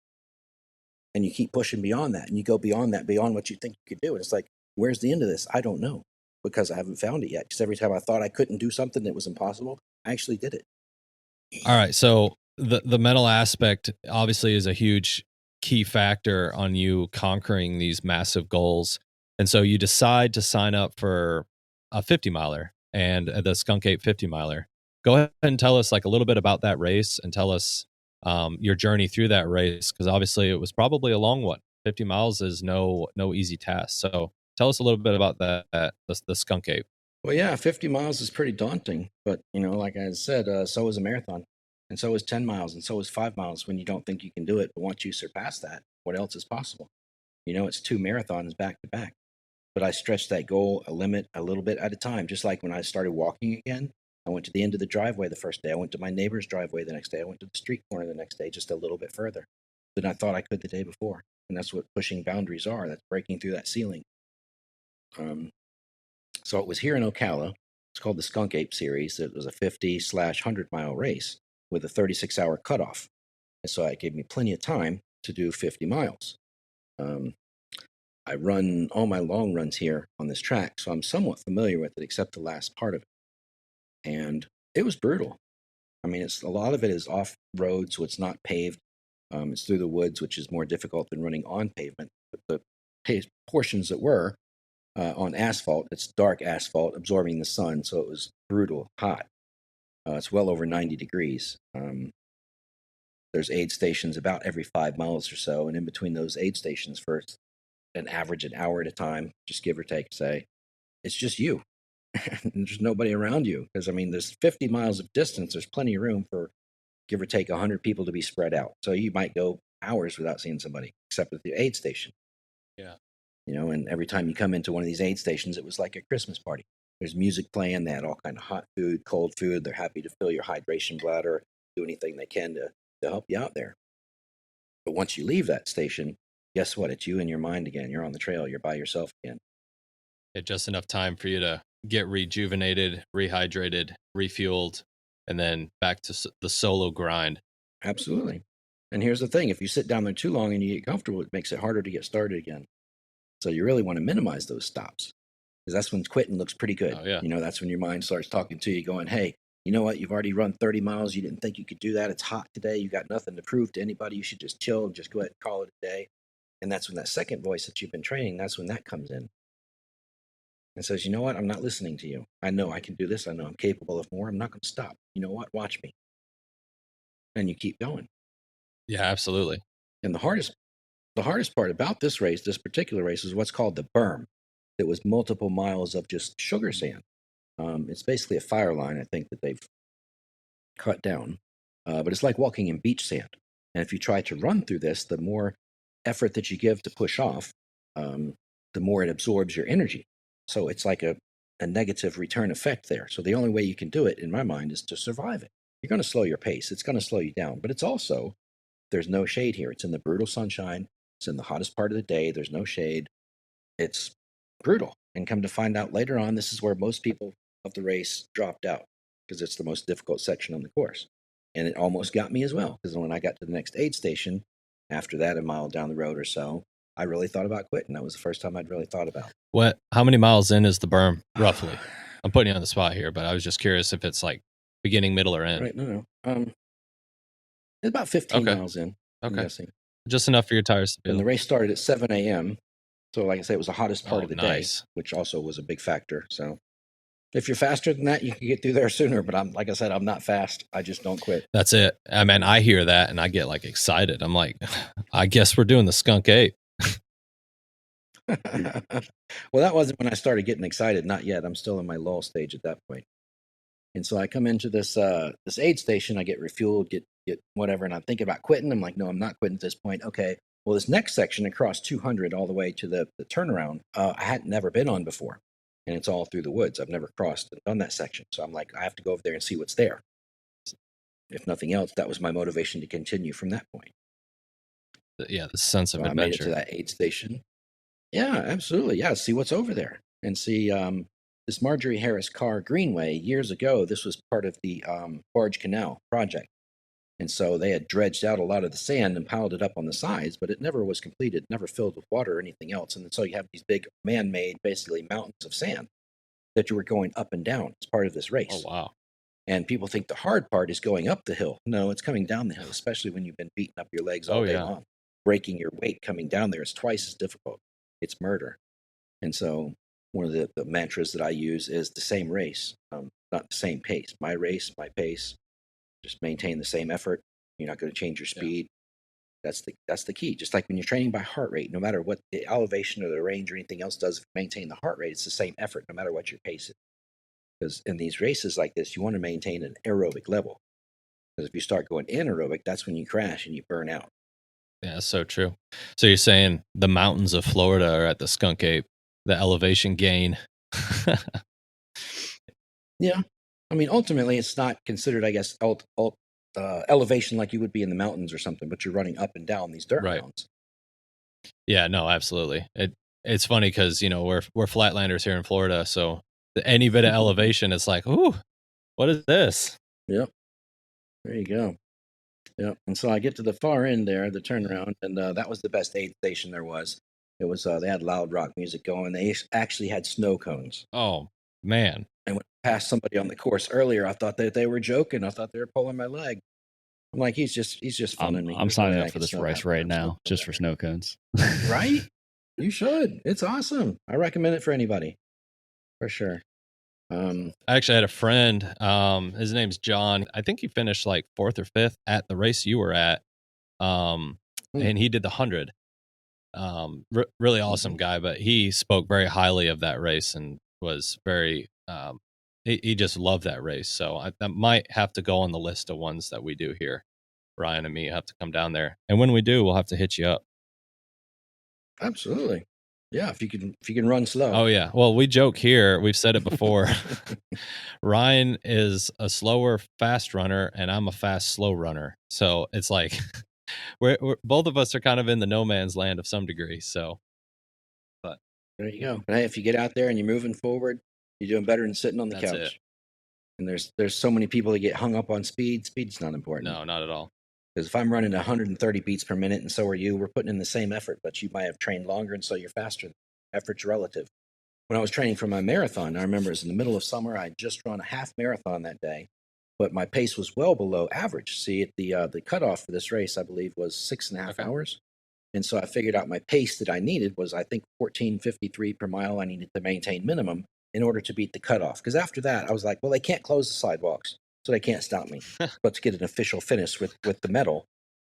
And you keep pushing beyond that, and you go beyond that, beyond what you think you could do. And it's like, where's the end of this? I don't know, because I haven't found it yet. Because every time I thought I couldn't do something that was impossible, I actually did it. All right. So the mental aspect obviously is a huge key factor on you conquering these massive goals. And so you decide to sign up for a 50 miler and the Skunk Ape 50 miler. Go ahead and tell us like a little bit about that race and tell us your journey through that race, because obviously it was probably a long one. 50 miles is no easy task. So tell us a little bit about the Skunk Ape. Well, yeah, 50 miles is pretty daunting, but like I said, so is a marathon, and so is 10 miles, and so is 5 miles when you don't think you can do it. But once you surpass that, what else is possible? It's 2 marathons back to back. But I stretched that goal a little bit at a time. Just like when I started walking again, I went to the end of the driveway the first day. I went to my neighbor's driveway the next day. I went to the street corner the next day, just a little bit further than I thought I could the day before. And that's what pushing boundaries are. That's breaking through that ceiling. So it was here in Ocala. It's called the Skunk Ape Series. It was a 50/100 mile race with a 36-hour cutoff. And so it gave me plenty of time to do 50 miles. I run all my long runs here on this track, so I'm somewhat familiar with it, except the last part of it. And it was brutal. I mean, a lot of it is off road, so it's not paved. It's through the woods, which is more difficult than running on pavement. But the paved portions that were on asphalt, it's dark asphalt absorbing the sun, so it was brutal, hot. It's well over 90 degrees. There's aid stations about every 5 miles or so, and in between those aid stations, for an average an hour at a time, just give or take, say, it's just you. There's nobody around you, because I mean, there's 50 miles of distance. There's plenty of room for give or take 100 people to be spread out. So you might go hours without seeing somebody, except at the aid station. Yeah. And every time you come into one of these aid stations, it was like a Christmas party. There's music playing. They had all kind of hot food, cold food. They're happy to fill your hydration bladder, do anything they can to help you out there. But once you leave that station, guess what? It's you and your mind again. You're on the trail. You're by yourself again. Just enough time for you to get rejuvenated, rehydrated, refueled, and then back to the solo grind. Absolutely. And here's the thing. If you sit down there too long and you get comfortable, it makes it harder to get started again. So you really want to minimize those stops, because that's when quitting looks pretty good. Oh, yeah. That's when your mind starts talking to you going, hey, you know what? You've already run 30 miles. You didn't think you could do that. It's hot today. You got nothing to prove to anybody. You should just chill and just go ahead and call it a day. And that's when that second voice that you've been training, that's when that comes in and says, you know what? I'm not listening to you. I know I can do this. I know I'm capable of more. I'm not going to stop. You know what? Watch me. And you keep going. Yeah, absolutely. And the hardest part about this race, this particular race, is what's called the berm. It was multiple miles of just sugar sand. It's basically a fire line, I think, that they've cut down, but it's like walking in beach sand. And if you try to run through this, the more effort that you give to push off, the more it absorbs your energy. So it's like a negative return effect there. So the only way you can do it, in my mind, is to survive it. You're going to slow your pace. It's going to slow you down. But it's also, there's no shade here. It's in the brutal sunshine. It's in the hottest part of the day. There's no shade. It's brutal. And come to find out later on, this is where most people of the race dropped out because it's the most difficult section on the course. And it almost got me as well, because when I got to the next aid station, after that, a mile down the road or so, I really thought about quitting. That was the first time I'd really thought about it. How many miles in is the berm, roughly? I'm putting you on the spot here, but I was just curious if it's like beginning, middle, or end. Right, no. It's about 15 miles in, I'm guessing. Just enough for your tires to feel. And the race started at 7 a.m., so like I say, it was the hottest part of the day, which also was a big factor. So if you're faster than that, you can get through there sooner. But like I said, I'm not fast. I just don't quit. That's it. I mean, I hear that and I get like excited. I'm like, I guess we're doing the Skunk Ape. Well, that wasn't when I started getting excited. Not yet. I'm still in my lull stage at that point. And so I come into this aid station. I get refueled, get whatever, and I'm thinking about quitting. I'm like, no, I'm not quitting at this point. Okay. Well, this next section across 200 all the way to the turnaround, I had never been on before. And it's all through the woods. I've never crossed and done that section. So I'm like, I have to go over there and see what's there. If nothing else, that was my motivation to continue from that point. Yeah, the sense of adventure. I made it to that aid station. Yeah, absolutely. Yeah, see what's over there. And see this Marjorie Harris Carr Greenway, years ago, this was part of the Barge Canal project. And so they had dredged out a lot of the sand and piled it up on the sides, but it never was completed, never filled with water or anything else. And so you have these big man-made, basically mountains of sand that you were going up and down as part of this race. Oh, wow. And people think the hard part is going up the hill. No, it's coming down the hill, especially when you've been beating up your legs all day long. Breaking your weight coming down there is twice as difficult. It's murder. And so one of the mantras that I use is the same race, not the same pace. My race, my pace. Just maintain the same effort. You're not going to change your speed. Yeah. That's the key. Just like when you're training by heart rate, no matter what the elevation or the range or anything else does, if you maintain the heart rate, it's the same effort, no matter what your pace is. Because in these races like this, you want to maintain an aerobic level. Because if you start going anaerobic, that's when you crash and you burn out. Yeah, that's so true. So you're saying the mountains of Florida are at the Skunk Ape, the elevation gain. Yeah. I mean, ultimately, it's not considered, I guess, elevation like you would be in the mountains or something, but you're running up and down these dirt mountains. Yeah, no, absolutely. It's funny because, we're flatlanders here in Florida, so any bit of elevation, it's like, ooh, what is this? Yep. There you go. Yep. And so I get to the far end there, the turnaround, and that was the best aid station there was. It was they had loud rock music going. They actually had snow cones. Oh, man. And when I passed somebody on the course earlier, I thought that they were joking. I thought they were pulling my leg. I'm like, he's just funning me. I'm signing up for this race right now, just for snow cones. Right? You should. It's awesome. I recommend it for anybody, for sure. I actually had a friend. His name's John. I think he finished like 4th or 5th at the race you were at. And he did the 100. Really awesome guy, but he spoke very highly of that race and was very he just loved that race. So that might have to go on the list of ones that we do here. Ryan and me have to come down there, and when we do, we'll have to hit you up. Absolutely. Yeah, if you can run slow. Oh yeah. Well, we joke here. We've said it before. Ryan is a slower fast runner, and I'm a fast slow runner. So it's like we're both of us are kind of in the no man's land of some degree. So, but there you go. Hey, if you get out there and you're moving forward, you're doing better than sitting on the couch. It. And there's so many people that get hung up on speed. Speed's not important. No, not at all. Because if I'm running 130 beats per minute and so are you, we're putting in the same effort, but you might have trained longer and so you're faster. Effort's relative. When I was training for my marathon, I remember it was in the middle of summer. I had just run a half marathon that day, but my pace was well below average. See, at the cutoff for this race, I believe, was 6.5 hours. And so I figured out my pace that I needed was, I think, 14:53 per mile I needed to maintain minimum in order to beat the cutoff. Because after that, I was like, well, they can't close the sidewalks, so they can't stop me. But to get an official finish with the medal,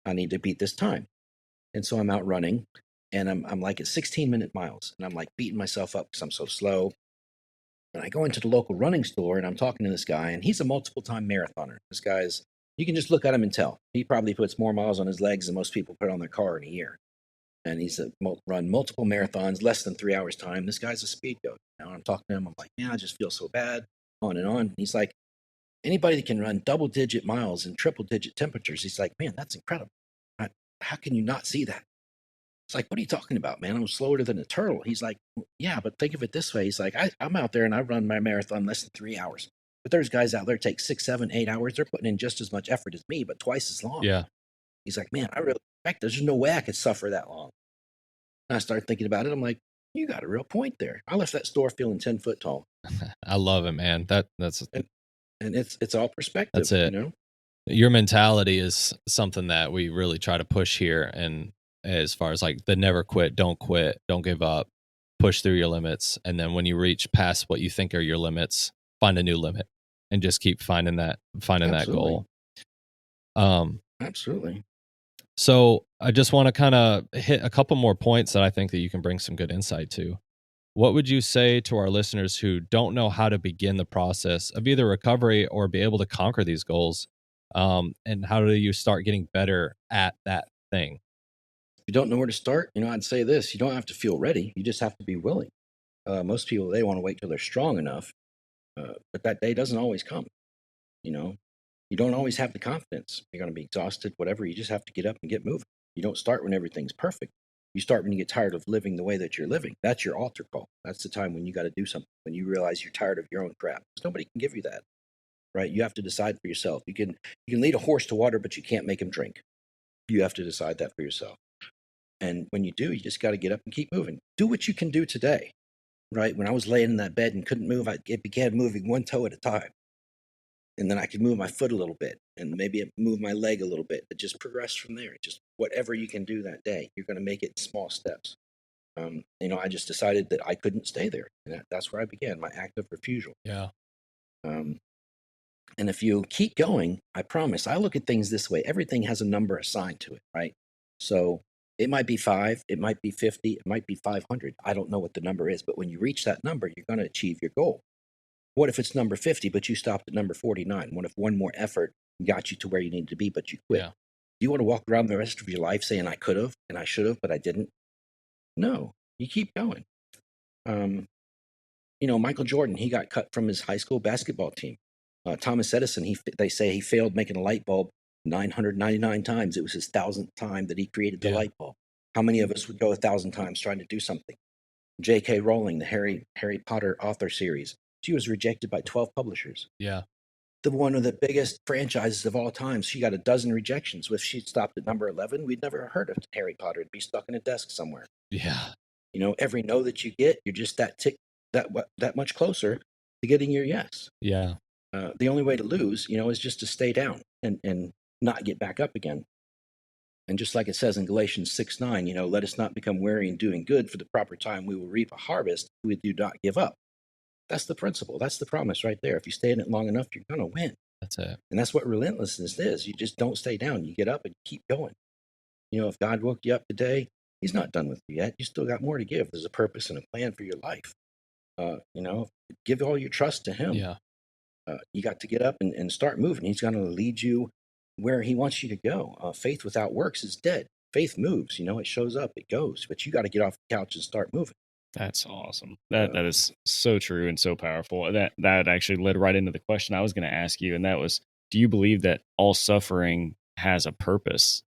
I need to beat this time. And so I'm out running, and I'm like at 16-minute miles, and I'm like beating myself up because I'm so slow. And I go into the local running store and I'm talking to this guy, and he's a multiple time marathoner. This guy's, you can just look at him and tell. He probably puts more miles on his legs than most people put on their car in a year. And he's run multiple marathons, less than 3 hours time. This guy's a speed goat. Now I'm talking to him. I'm like, man, I just feel so bad, on and on. And he's like, anybody that can run double digit miles in triple digit temperatures, he's like, man, that's incredible. How can you not see that? It's like, what are you talking about, man? I'm slower than a turtle. He's like, yeah, but think of it this way. He's like, I'm out there and I run my marathon less than 3 hours. But there's guys out there take 6, 7, 8 hours. They're putting in just as much effort as me, but twice as long. Yeah. He's like, man, I really respect. There's no way I could suffer that long. And I started thinking about it. I'm like, you got a real point there. I left that store feeling 10 foot tall. I love it, man. That's and it's all perspective. That's it. You know, your mentality is something that we really try to push here. And as far as like the never quit, don't give up, push through your limits. And then when you reach past what you think are your limits, find a new limit and just keep finding that goal. Absolutely. So I just want to kind of hit a couple more points that I think that you can bring some good insight to. What would you say to our listeners who don't know how to begin the process of either recovery or be able to conquer these goals? And how do you start getting better at that thing? If you don't know where to start, I'd say this: you don't have to feel ready. You just have to be willing. Most people, they want to wait till they're strong enough, but that day doesn't always come. You don't always have the confidence. You're going to be exhausted, whatever. You just have to get up and get moving. You don't start when everything's perfect. You start when you get tired of living the way that you're living. That's your altar call. That's the time when you got to do something, when you realize you're tired of your own crap. Nobody can give you that, right? You have to decide for yourself. You can lead a horse to water, but you can't make him drink. You have to decide that for yourself. And when you do, you just got to get up and keep moving. Do what you can do today, right? When I was laying in that bed and couldn't move, it began moving one toe at a time. And then I could move my foot a little bit and maybe move my leg a little bit. It just progressed from there. Just whatever you can do that day, you're going to make it in small steps. I just decided that I couldn't stay there. And that's where I began my active refusal. Yeah. And if you keep going, I promise, I look at things this way. Everything has a number assigned to it, right? So it might be 5, it might be 50, it might be 500. I don't know what the number is, but when you reach that number, you're going to achieve your goal. What if it's number 50, but you stopped at number 49? What if one more effort got you to where you needed to be, but you quit? Yeah. Do you want to walk around the rest of your life saying, I could have and I should have, but I didn't? No, you keep going. Michael Jordan, he got cut from his high school basketball team. Thomas Edison, they say he failed making a light bulb 999 times. It was his 1,000th time that he created the light bulb. How many of us would go 1,000 times trying to do something? J.K. Rowling, the Harry Potter author series, she was rejected by 12 publishers. Yeah. One of the biggest franchises of all time, she got a dozen rejections. If she'd stopped at number 11, we'd never heard of Harry Potter. It'd be stuck in a desk somewhere. Yeah. Every no that you get, you're just that much closer to getting your yes. Yeah. The only way to lose, is just to stay down and not get back up again. And just like it says in Galatians 6:9, let us not become weary in doing good, for the proper time we will reap a harvest if we do not give up. That's the principle. That's the promise right there. If you stay in it long enough, you're going to win. That's it. And that's what relentlessness is. You just don't stay down. You get up and keep going. If God woke you up today, he's not done with you yet. You still got more to give. There's a purpose and a plan for your life. Give all your trust to him. Yeah. You got to get up and start moving. He's going to lead you where he wants you to go. Faith without works is dead. Faith moves. It shows up, it goes. But you got to get off the couch and start moving. That's awesome. That is so true and so powerful. That actually led right into the question I was going to ask you, and that was, do you believe that all suffering has a purpose?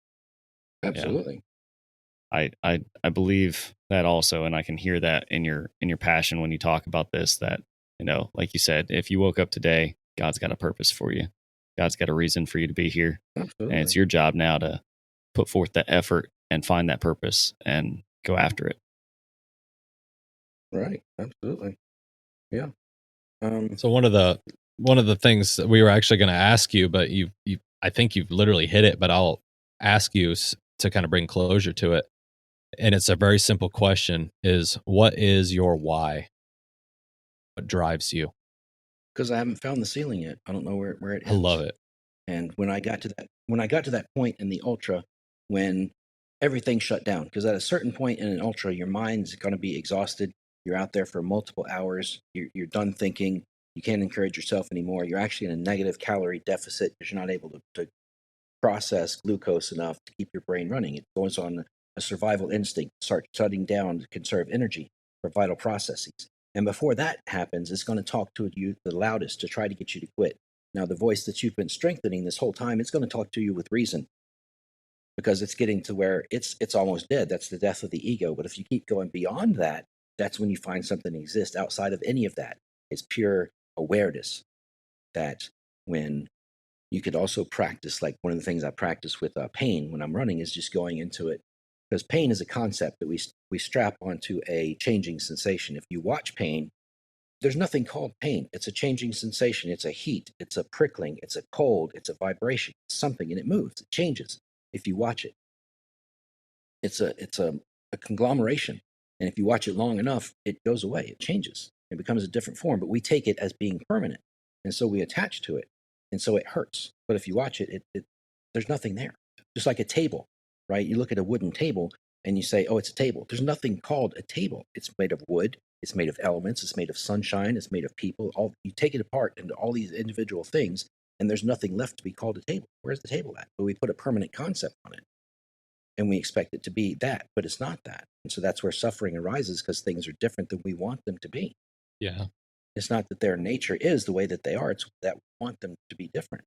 Absolutely. Yeah. I believe that also, and I can hear that in your passion when you talk about this. That like you said, if you woke up today, God's got a purpose for you. God's got a reason for you to be here, Absolutely. and it's your job now to put forth that effort and find that purpose and go after it. Right. Absolutely. Yeah. So one of the things that we were actually going to ask you, but I think you've literally hit it, but I'll ask you to kind of bring closure to it. And it's a very simple question: is what is your why? What drives you? Because I haven't found the ceiling yet. I don't know where it ends. I love it. And when I got to that point in the ultra, when everything shut down, because at a certain point in an ultra, your mind's going to be exhausted. You're out there for multiple hours. You're done thinking. You can't encourage yourself anymore. You're actually in a negative calorie deficit because you're not able to process glucose enough to keep your brain running. It goes on a survival instinct, start shutting down to conserve energy for vital processes. And before that happens, it's going to talk to you the loudest to try to get you to quit. Now, the voice that you've been strengthening this whole time, it's going to talk to you with reason because it's getting to where it's almost dead. That's the death of the ego. But if you keep going beyond that, that's when you find something exists outside of any of that. It's pure awareness that when you could also practice, like one of the things I practice with pain when I'm running is just going into it, because pain is a concept that we strap onto a changing sensation. If you watch pain, there's nothing called pain. It's a changing sensation. It's a heat. It's a prickling. It's a cold. It's a vibration. It's something, and it moves. It changes if you watch it. It's a conglomeration, and if you watch it long enough, it goes away. It changes. It becomes a different form. But we take it as being permanent, and so we attach to it, and so it hurts. But if you watch it, there's nothing there. Just like a table, right? You look at a wooden table and you say, "Oh, it's a table." There's nothing called a table. It's made of wood. It's made of elements. It's made of sunshine. It's made of people. All you take it apart into all these individual things, and there's nothing left to be called a table. Where's the table at? But we put a permanent concept on it, and we expect it to be that, but it's not that. And so that's where suffering arises because things are different than we want them to be. Yeah. It's not that their nature is the way that they are. It's that we want them to be different.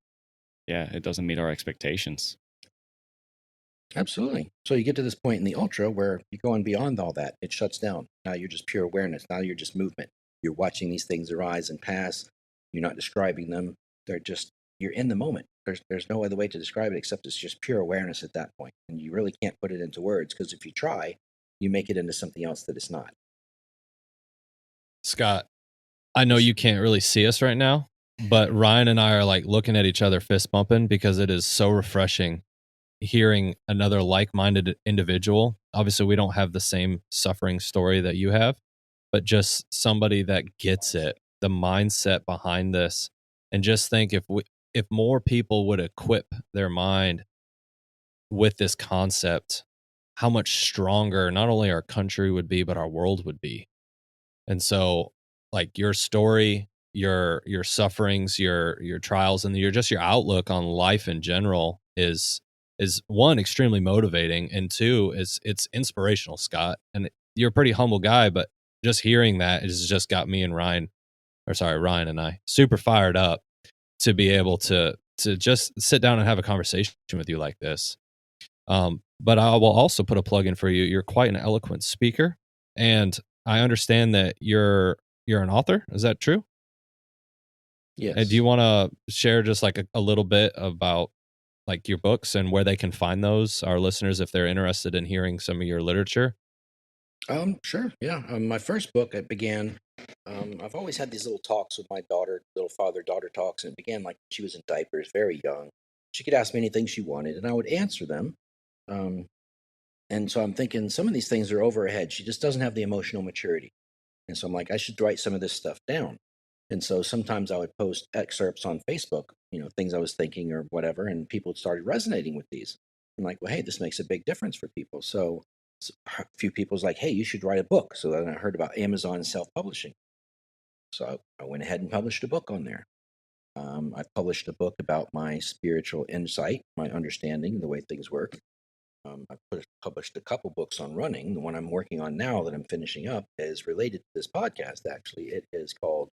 Yeah, it doesn't meet our expectations. Absolutely. So you get to this point in the ultra where you're going beyond all that. It shuts down. Now you're just pure awareness. Now you're just movement. You're watching these things arise and pass. You're not describing them. They're just, you're in the moment. There's no other way to describe it except it's just pure awareness at that point. And you really can't put it into words because if you try, you make it into something else that it's not. Scott, I know you can't really see us right now, but Ryan and I are like looking at each other fist bumping because it is so refreshing hearing another like-minded individual. Obviously, we don't have the same suffering story that you have, but just somebody that gets it, the mindset behind this. And just think if more people would equip their mind with this concept, how much stronger not only our country would be, but our world would be. And so, like, your story, your sufferings, your trials, and your outlook on life in general is one, extremely motivating, and two, it's inspirational, Scott. And you're a pretty humble guy, but just hearing that has just got me and Ryan and I super fired up to be able to just sit down and have a conversation with you like this. But I will also put a plug in for you. You're quite an eloquent speaker, and I understand that you're an author. Is that true? Yes. And do you want to share just like a little bit about like your books and where they can find those, our listeners, if they're interested in hearing some of your literature? Sure. Yeah. My first book, it began, I've always had these little talks with my daughter, little father-daughter talks, and it began like she was in diapers, very young. She could ask me anything she wanted, and I would answer them. Um, and so I'm thinking some of these things are over her head. She just doesn't have the emotional maturity. And so I'm like, I should write some of this stuff down. And so sometimes I would post excerpts on Facebook, things I was thinking or whatever, and people started resonating with these. I'm like, well, hey, this makes a big difference for people. So a few people's like, hey, you should write a book. So then I heard about Amazon self-publishing. So I went ahead and published a book on there. I published a book about my spiritual insight, my understanding, the way things work. Published a couple books on running. The one I'm working on now that I'm finishing up is related to this podcast, actually. It is called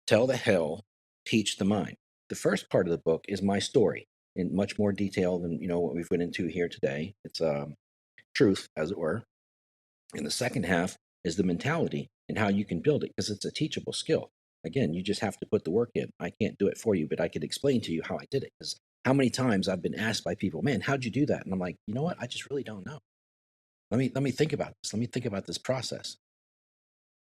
Tell the Hell, Teach the Mind. The first part of the book is my story in much more detail than what we've went into here today. It's truth, as it were. And the second half is the mentality and how you can build it because it's a teachable skill. Again, you just have to put the work in. I can't do it for you, but I can explain to you how I did it. Because how many times I've been asked by people, man, how'd you do that? And I'm like, you know what? I just really don't know. Let me think about this. Let me think about this process.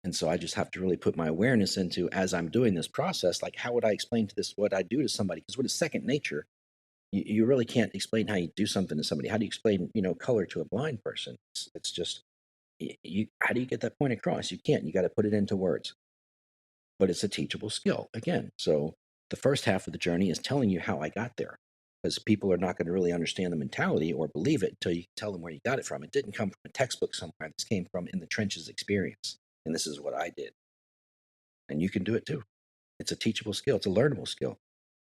And so I just have to really put my awareness into as I'm doing this process, like how would I explain to this what I do to somebody? Because what is second nature, you really can't explain how you do something to somebody. How do you explain, color to a blind person? It's just how do you get that point across? You can't. You got to put it into words. But it's a teachable skill again. So the first half of the journey is telling you how I got there. because people are not going to really understand the mentality or believe it until you tell them where you got it from. It didn't come from a textbook somewhere. This came from in the trenches experience. And this is what I did. And you can do it too. It's a teachable skill. It's a learnable skill.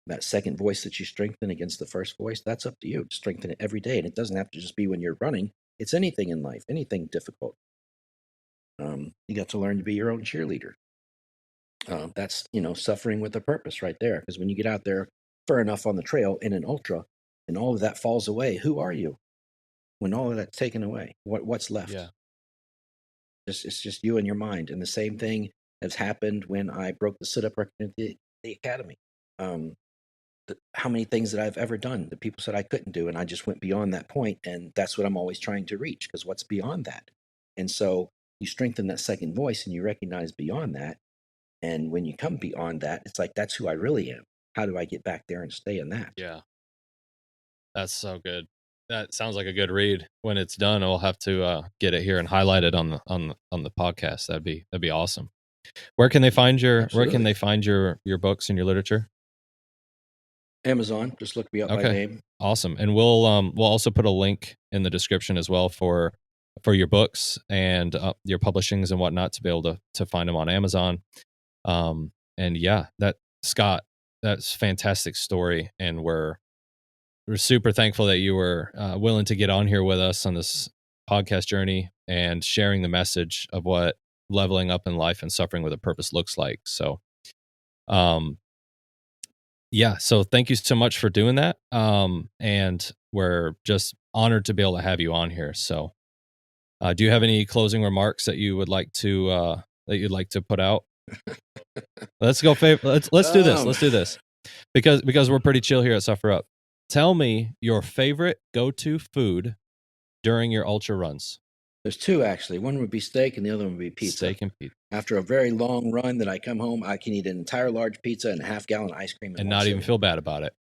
That second voice that you strengthen against the first voice, that's up to you. Strengthen it every day. And it doesn't have to just be when you're running. It's anything in life, anything difficult. You got to learn to be your own cheerleader. That's, suffering with a purpose right there. Because when you get out there far enough on the trail in an ultra and all of that falls away, who are you? When all of that's taken away, what's left? Yeah. It's just you and your mind. And the same thing has happened when I broke the sit-up record at the academy. How many things that I've ever done that people said I couldn't do, and I just went beyond that point, and that's what I'm always trying to reach, because what's beyond that? And so you strengthen that second voice and you recognize beyond that, and when you come beyond that, it's like, that's who I really am. How do I get back there and stay in that? Yeah. That's so good. That sounds like a good read. When it's done, we'll have to get it here and highlight it on the podcast. That'd be awesome. Where can they find your books and your literature? Amazon. Just look me up by name. Awesome. And we'll also put a link in the description as well for your books and your publishings and whatnot, to be able to find them on Amazon. And yeah, Scott, that's a fantastic story, and we're super thankful that you were willing to get on here with us on this podcast journey and sharing the message of what leveling up in life and suffering with a purpose looks like. So, yeah, so thank you so much for doing that. And we're just honored to be able to have you on here. So, do you have any closing remarks that you would like to put out? Let's go. Let's do this. Let's do this because we're pretty chill here at Suffer Up. Tell me your favorite go-to food during your ultra runs. There's two, actually. One would be steak and the other one would be pizza. Steak and pizza. After a very long run that I come home, I can eat an entire large pizza and a half-gallon ice cream. And not even feel bad about it.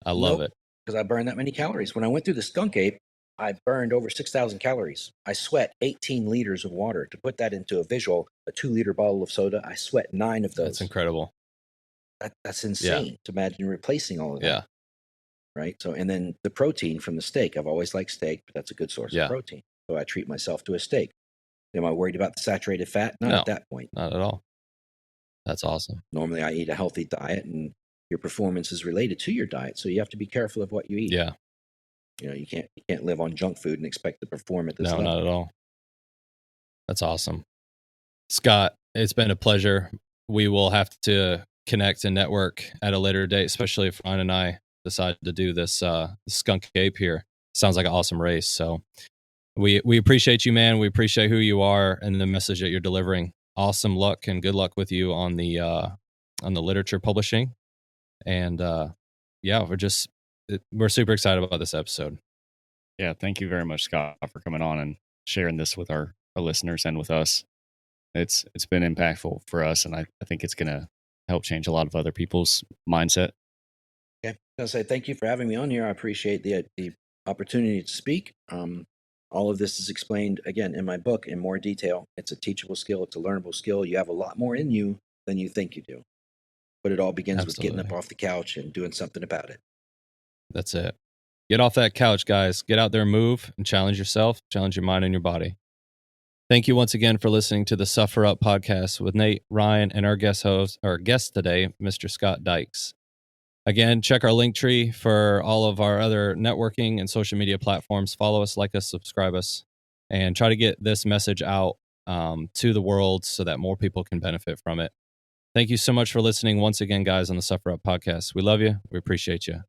I love it. Because I burned that many calories. When I went through the Skunk Ape, I burned over 6,000 calories. I sweat 18 liters of water. To put that into a visual, a 2-liter bottle of soda, I sweat 9 of those. That's incredible. That's insane to imagine replacing all of that. Yeah. Right? So, and then the protein from the steak. I've always liked steak, but that's a good source of protein. So I treat myself to a steak. Am I worried about the saturated fat? Not at that point. Not at all. That's awesome. Normally I eat a healthy diet, and your performance is related to your diet. So you have to be careful of what you eat. Yeah. You can't live on junk food and expect to perform at this level. No, not at all. That's awesome. Scott, it's been a pleasure. We will have to connect and network at a later date, especially if Ryan and I decide to do this Skunk Ape here. Sounds like an awesome race. So we appreciate you, man. We appreciate who you are and the message that you're delivering. Awesome luck and good luck with you on the literature publishing. And we're super excited about this episode. Yeah, thank you very much, Scott, for coming on and sharing this with our listeners and with us. It's been impactful for us, and I think it's going to help change a lot of other people's mindset. Okay, I was going to say thank you for having me on here. I appreciate the opportunity to speak. All of this is explained, again, in my book in more detail. It's a teachable skill. It's a learnable skill. You have a lot more in you than you think you do. But it all begins with getting up off the couch and doing something about it. That's it. Get off that couch, guys. Get out there and move and challenge yourself, challenge your mind and your body. Thank you once again for listening to the Suffer Up podcast with Nate, Ryan, and our guest today, Mr. Scott Dykes. Again, check our link tree for all of our other networking and social media platforms. Follow us, like us, subscribe us, and try to get this message out to the world so that more people can benefit from it. Thank you so much for listening once again, guys, on the Suffer Up podcast. We love you. We appreciate you.